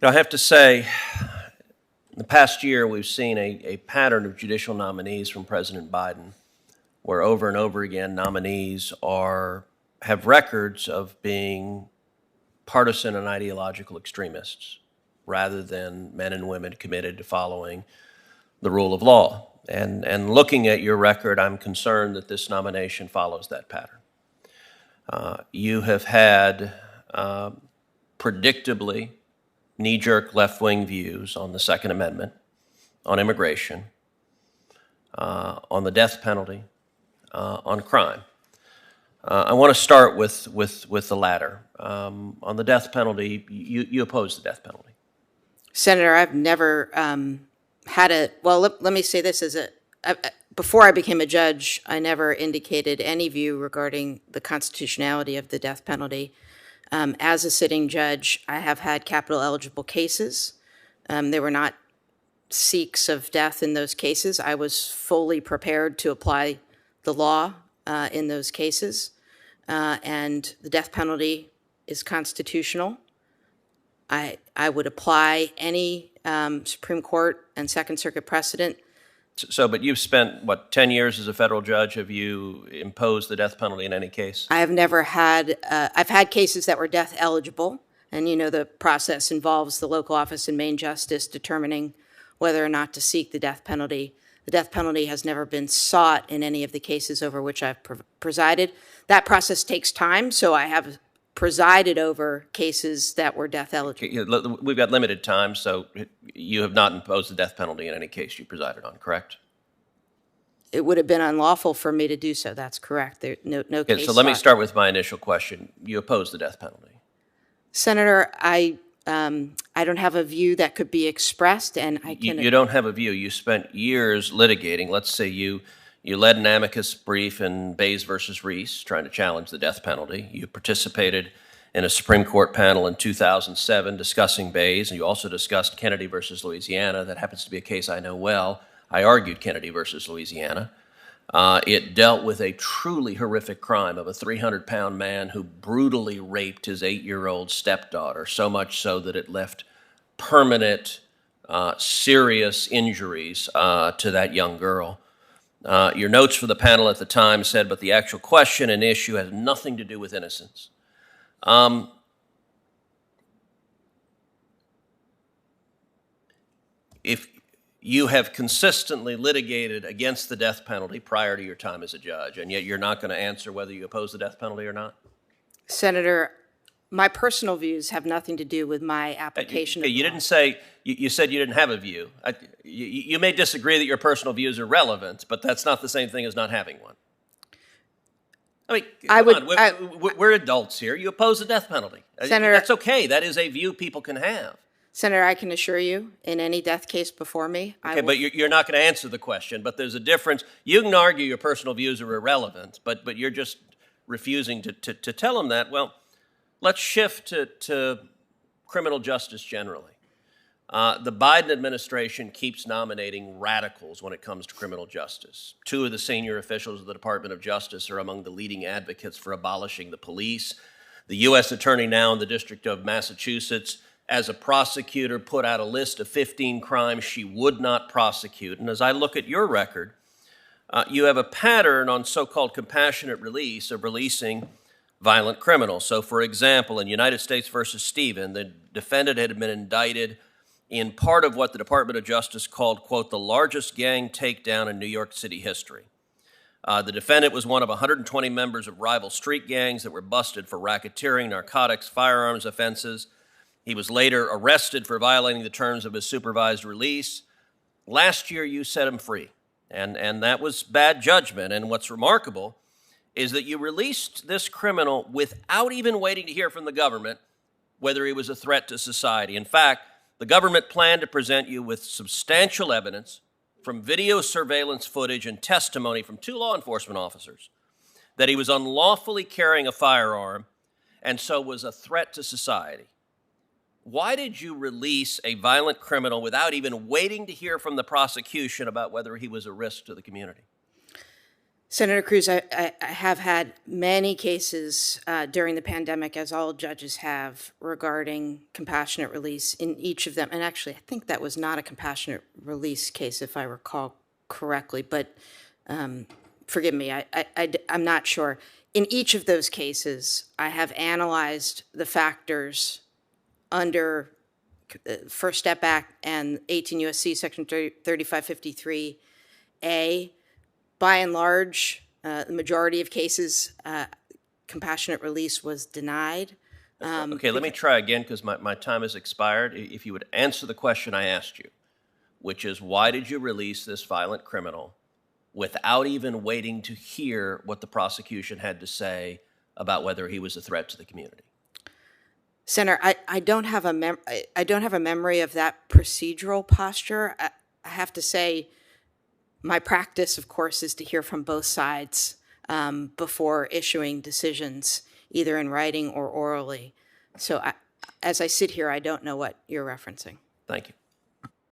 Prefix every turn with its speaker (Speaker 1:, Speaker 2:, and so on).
Speaker 1: I have to say, in the past year, we've seen a pattern of judicial nominees from President Biden, where over and over again, nominees have records of being partisan and ideological extremists, rather than men and women committed to following the rule of law. And looking at your record, I'm concerned that this nomination follows that pattern. You have had predictably knee-jerk left-wing views on the Second Amendment, on immigration, on the death penalty, on crime. I want to start with the latter. On the death penalty, you oppose the death penalty.
Speaker 2: Senator, I've never let me say this before I became a judge, I never indicated any view regarding the constitutionality of the death penalty. As a sitting judge, I have had capital eligible cases. There were not seeks of death in those cases. I was fully prepared to apply the law in those cases, and the death penalty is constitutional. I would apply any Supreme Court and Second Circuit precedent.
Speaker 1: But you've spent, 10 years as a federal judge? Have you imposed the death penalty in any case?
Speaker 2: I have never had, I've had cases that were death eligible, and the process involves the local office and Maine Justice determining whether or not to seek the death penalty. The death penalty has never been sought in any of the cases over which I've presided. That process takes time, so I have presided over cases that were death eligible.
Speaker 1: We've got limited time, so you have not imposed the death penalty in any case you presided on, correct?
Speaker 2: It would have been unlawful for me to do so. That's correct. No case.
Speaker 1: So let me start with my initial question. You oppose the death penalty?
Speaker 2: Senator, I don't have a view that could be expressed, and I can.
Speaker 1: You don't have a view. You spent years litigating. Let's say you led an amicus brief in Bays versus Reese, trying to challenge the death penalty. You participated in a Supreme Court panel in 2007 discussing Bays, and you also discussed Kennedy versus Louisiana. That happens to be a case I know well. I argued Kennedy versus Louisiana. It dealt with a truly horrific crime of a 300-pound man who brutally raped his 8-year-old stepdaughter, so much so that it left permanent, serious injuries to that young girl. Your notes for the panel at the time said, but the actual question and issue has nothing to do with innocence. If you have consistently litigated against the death penalty prior to your time as a judge, and yet you're not going to answer whether you oppose the death penalty or not?
Speaker 2: Senator, my personal views have nothing to do with my application.
Speaker 1: You didn't say, you said you didn't have a view. You may disagree that your personal views are relevant, but that's not the same thing as not having one. I mean, we're adults here. You oppose the death penalty.
Speaker 2: Senator,
Speaker 1: that's okay. That is a view people can have.
Speaker 2: Senator, I can assure you, in any death case before me,
Speaker 1: but you're not going to answer the question. But there's a difference. You can argue your personal views are irrelevant, but you're just refusing to tell them that. Well, let's shift to criminal justice generally. The Biden administration keeps nominating radicals when it comes to criminal justice. 2 of the senior officials of the Department of Justice are among the leading advocates for abolishing the police. The U.S. Attorney now in the District of Massachusetts, as a prosecutor, put out a list of 15 crimes she would not prosecute. And as I look at your record, you have a pattern on so-called compassionate release of releasing violent criminals. So, for example, in United States versus Stephen, the defendant had been indicted in part of what the Department of Justice called, quote, the largest gang takedown in New York City history. The defendant was one of 120 members of rival street gangs that were busted for racketeering, narcotics, firearms offenses. He was later arrested for violating the terms of his supervised release. Last year, you set him free, and that was bad judgment. And what's remarkable is that you released this criminal without even waiting to hear from the government whether he was a threat to society. In fact, the government planned to present you with substantial evidence from video surveillance footage and testimony from 2 law enforcement officers that he was unlawfully carrying a firearm and so was a threat to society. Why did you release a violent criminal without even waiting to hear from the prosecution about whether he was a risk to the community?
Speaker 2: Senator Cruz, I have had many cases during the pandemic, as all judges have, regarding compassionate release in each of them. And actually, I think that was not a compassionate release case, if I recall correctly, but forgive me, I'm not sure. In each of those cases, I have analyzed the factors under First Step Act and 18 U.S.C. Section 3553A. By and large, the majority of cases, compassionate release was denied.
Speaker 1: Okay, let me try again because my time has expired. If you would answer the question I asked you, which is why did you release this violent criminal without even waiting to hear what the prosecution had to say about whether he was a threat to the community?
Speaker 2: Senator, I don't have a memory of that procedural posture. I have to say, my practice, of course, is to hear from both sides before issuing decisions, either in writing or orally. So as I sit here, I don't know what you're referencing.
Speaker 1: Thank you.